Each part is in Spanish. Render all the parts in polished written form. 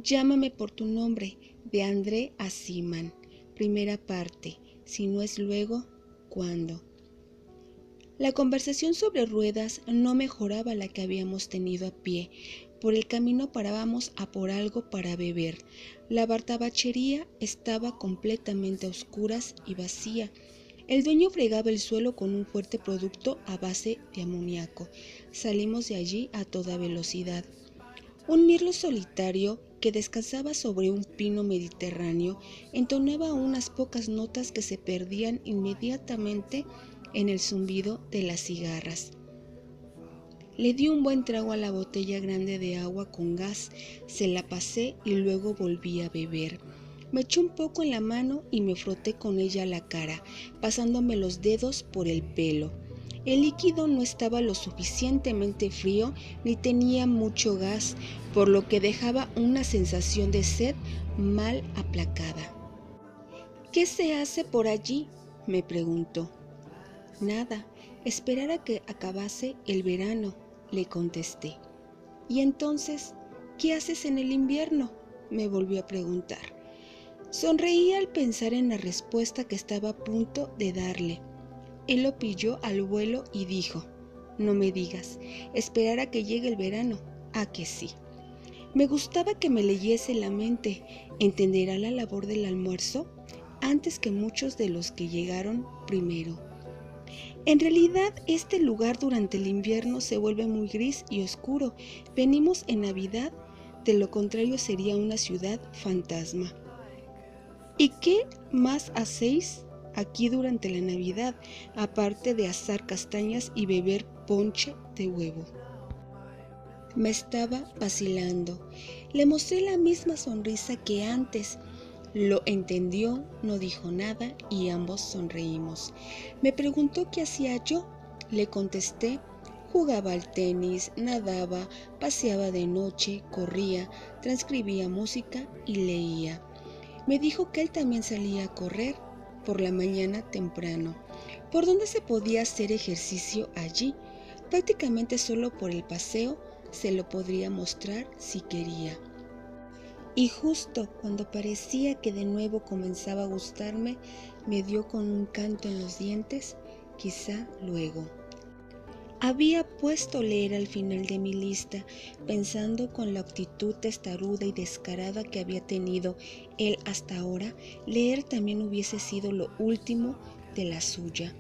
Llámame por tu nombre, de André Aciman. Primera parte. Si no es luego, ¿cuándo? La conversación sobre ruedas no mejoraba la que habíamos tenido a pie. Por el camino parábamos a por algo para beber. La bartabachería estaba completamente a oscuras y vacía. El dueño fregaba el suelo con un fuerte producto a base de amoníaco. Salimos de allí a toda velocidad. Un mirlo solitario que descansaba sobre un pino mediterráneo entonaba unas pocas notas que se perdían inmediatamente en el zumbido de las cigarras. Le di un buen trago a la botella grande de agua con gas, se la pasé y luego volví a beber. Me eché un poco en la mano y me froté con ella la cara, pasándome los dedos por el pelo. El líquido no estaba lo suficientemente frío ni tenía mucho gas, por lo que dejaba una sensación de sed mal aplacada. ¿Qué se hace por allí?, me preguntó. Nada, esperar a que acabase el verano, le contesté. ¿Y entonces qué haces en el invierno?, me volvió a preguntar. Sonreí al pensar en la respuesta que estaba a punto de darle. Él lo pilló al vuelo y dijo: no me digas, esperar a que llegue el verano. ¿A que sí? Me gustaba que me leyese la mente. ¿Entenderá la labor del almuerzo antes que muchos de los que llegaron primero? En realidad, este lugar durante el invierno se vuelve muy gris y oscuro. Venimos en Navidad, de lo contrario sería una ciudad fantasma. ¿Y qué más hacéis aquí durante la Navidad, aparte de asar castañas y beber ponche de huevo? Me estaba vacilando. Le mostré la misma sonrisa que antes. Lo entendió, no dijo nada y ambos sonreímos. Me preguntó qué hacía yo. Le contesté: jugaba al tenis, nadaba, paseaba de noche, corría, transcribía música y leía. Me dijo que él también salía a correr por la mañana temprano. ¿Por dónde se podía hacer ejercicio allí? Prácticamente solo por el paseo. Se lo podría mostrar si quería. Y justo cuando parecía que de nuevo comenzaba a gustarme, me dio con un canto en los dientes: quizá luego. Había puesto leer al final de mi lista, pensando con la actitud testaruda y descarada que había tenido él hasta ahora, leer también hubiese sido lo último de la suya.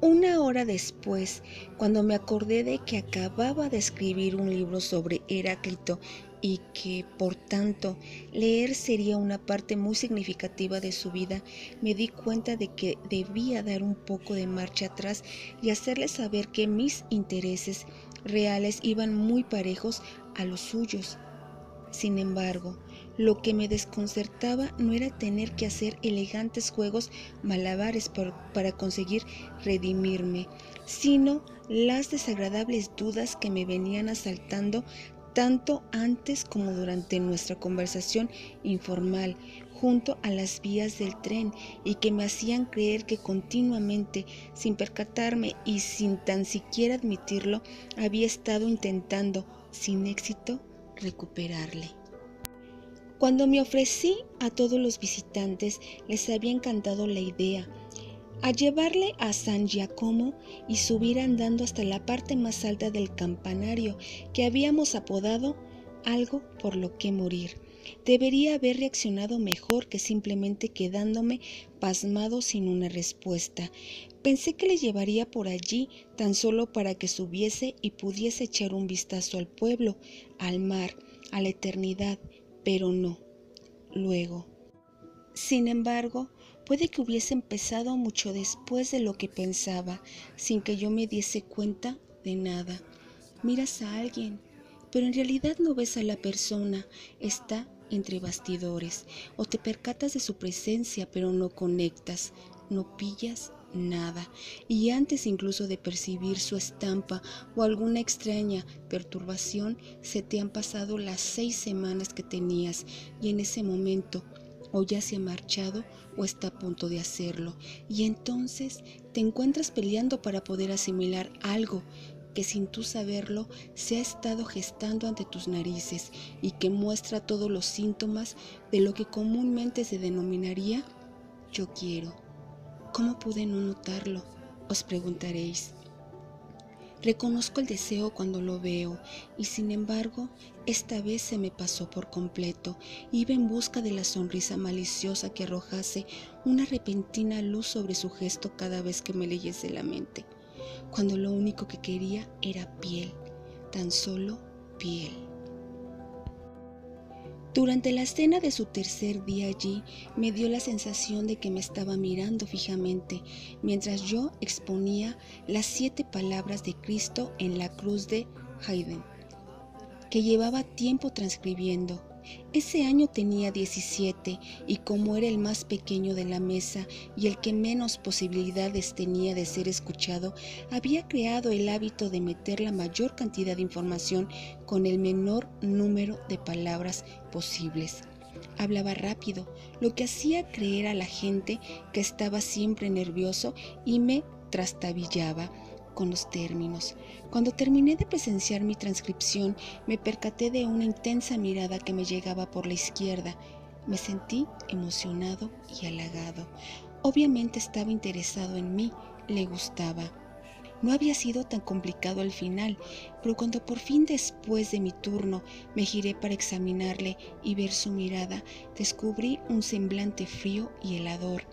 Una hora después, cuando me acordé de que acababa de escribir un libro sobre Heráclito y que, por tanto, leer sería una parte muy significativa de su vida, me di cuenta de que debía dar un poco de marcha atrás y hacerle saber que mis intereses reales iban muy parejos a los suyos. Sin embargo, lo que me desconcertaba no era tener que hacer elegantes juegos malabares para conseguir redimirme, sino las desagradables dudas que me venían asaltando tanto antes como durante nuestra conversación informal junto a las vías del tren, y que me hacían creer que continuamente, sin percatarme y sin tan siquiera admitirlo, había estado intentando, sin éxito, recuperarle. Cuando me ofrecí a todos los visitantes, les había encantado la idea, a llevarle a San Giacomo y subir andando hasta la parte más alta del campanario, que habíamos apodado algo por lo que morir. Debería haber reaccionado mejor que simplemente quedándome pasmado sin una respuesta. Pensé que le llevaría por allí tan solo para que subiese y pudiese echar un vistazo al pueblo, al mar, a la eternidad, pero no. Luego. Sin embargo, puede que hubiese empezado mucho después de lo que pensaba, sin que yo me diese cuenta de nada. Miras a alguien, pero en realidad no ves a la persona, está entre bastidores, o te percatas de su presencia, pero no conectas, no pillas nada, y antes incluso de percibir su estampa o alguna extraña perturbación, se te han pasado las 6 semanas que tenías, y en ese momento o ya se ha marchado o está a punto de hacerlo, y entonces te encuentras peleando para poder asimilar algo, que sin tú saberlo se ha estado gestando ante tus narices y que muestra todos los síntomas de lo que comúnmente se denominaría yo quiero. ¿Cómo pude no notarlo?, os preguntaréis. Reconozco el deseo cuando lo veo y sin embargo esta vez se me pasó por completo. Iba en busca de la sonrisa maliciosa que arrojase una repentina luz sobre su gesto cada vez que me leyese la mente, cuando lo único que quería era piel, tan solo piel. Durante la cena de su tercer día allí, me dio la sensación de que me estaba mirando fijamente, mientras yo exponía las 7 palabras de Cristo en la cruz de Haydn, que llevaba tiempo transcribiendo. Ese año tenía 17 y como era el más pequeño de la mesa y el que menos posibilidades tenía de ser escuchado, había creado el hábito de meter la mayor cantidad de información con el menor número de palabras posibles. Hablaba rápido, lo que hacía creer a la gente que estaba siempre nervioso y me trastabillaba con los términos. Cuando terminé de presenciar mi transcripción, me percaté de una intensa mirada que me llegaba por la izquierda. Me sentí emocionado y halagado. Obviamente estaba interesado en mí, le gustaba. No había sido tan complicado al final, pero cuando por fin después de mi turno me giré para examinarle y ver su mirada, descubrí un semblante frío y helador,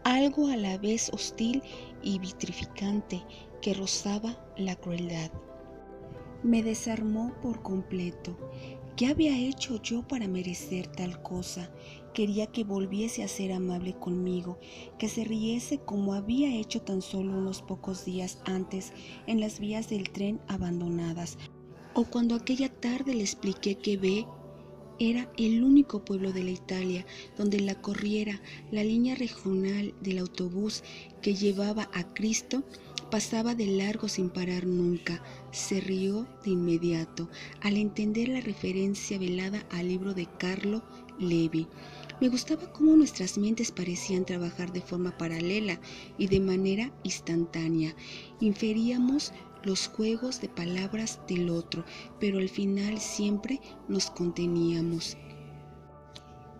algo a la vez hostil y vitrificante que rozaba la crueldad. Me desarmó por completo. ¿Qué había hecho yo para merecer tal cosa? Quería que volviese a ser amable conmigo, que se riese como había hecho tan solo unos pocos días antes en las vías del tren abandonadas, o cuando aquella tarde le expliqué que B era el único pueblo de la Italia donde la corriera la línea regional del autobús que llevaba a Cristo. Pasaba de largo sin parar nunca. Se rió de inmediato al entender la referencia velada al libro de Carlo Levi. Me gustaba cómo nuestras mentes parecían trabajar de forma paralela y de manera instantánea. Inferíamos los juegos de palabras del otro, pero al final siempre nos conteníamos.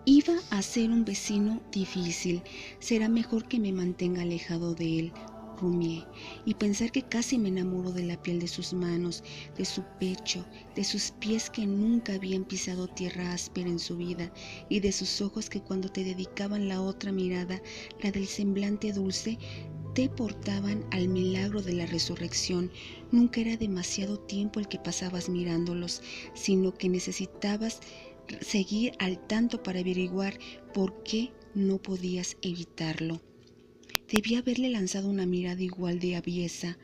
Iba a ser un vecino difícil. Será mejor que me mantenga alejado de él, rumié, y pensar que casi me enamoro de la piel de sus manos, de su pecho, de sus pies que nunca habían pisado tierra áspera en su vida, y de sus ojos que cuando te dedicaban la otra mirada, la del semblante dulce, te portaban al milagro de la resurrección. Nunca era demasiado tiempo el que pasabas mirándolos, sino que necesitabas seguir al tanto para averiguar por qué no podías evitarlo. Debía haberle lanzado una mirada igual de aviesa.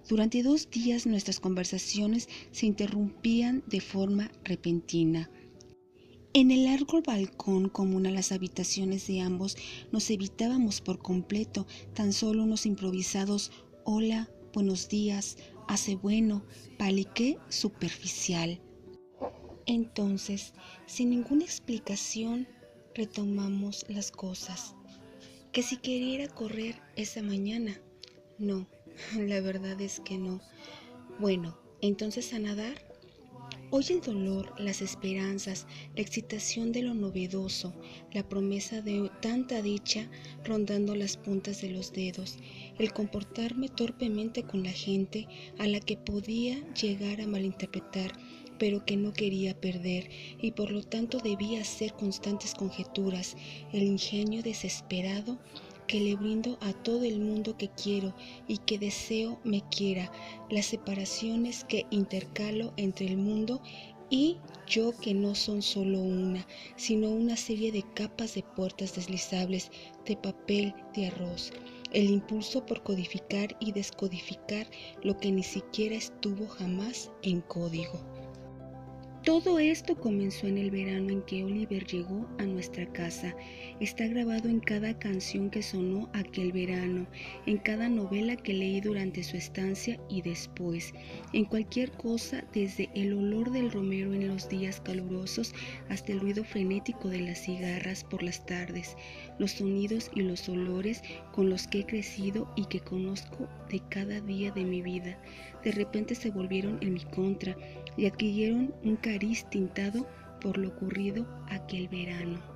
Durante 2 días nuestras conversaciones se interrumpían de forma repentina. En el largo balcón común a las habitaciones de ambos nos evitábamos por completo, tan solo unos improvisados hola, buenos días, hace bueno, palique superficial. Entonces, sin ninguna explicación, retomamos las cosas. Que si quería ir a correr esa mañana. No, la verdad es que no. Bueno, entonces a nadar. Hoy el dolor, las esperanzas, la excitación de lo novedoso, la promesa de tanta dicha rondando las puntas de los dedos, el comportarme torpemente con la gente a la que podía llegar a malinterpretar, pero que no quería perder y por lo tanto debía hacer constantes conjeturas, el ingenio desesperado que le brindo a todo el mundo que quiero y que deseo me quiera, las separaciones que intercalo entre el mundo y yo que no son solo una, sino una serie de capas de puertas deslizables de papel de arroz, el impulso por codificar y descodificar lo que ni siquiera estuvo jamás en código. Todo esto comenzó en el verano en que Oliver llegó a nuestra casa. Está grabado en cada canción que sonó aquel verano, en cada novela que leí durante su estancia y después, en cualquier cosa, desde el olor del romero en los días calurosos hasta el ruido frenético de las cigarras por las tardes, los sonidos y los olores con los que he crecido y que conozco de cada día de mi vida. De repente se volvieron en mi contra y adquirieron un cariz tintado por lo ocurrido aquel verano.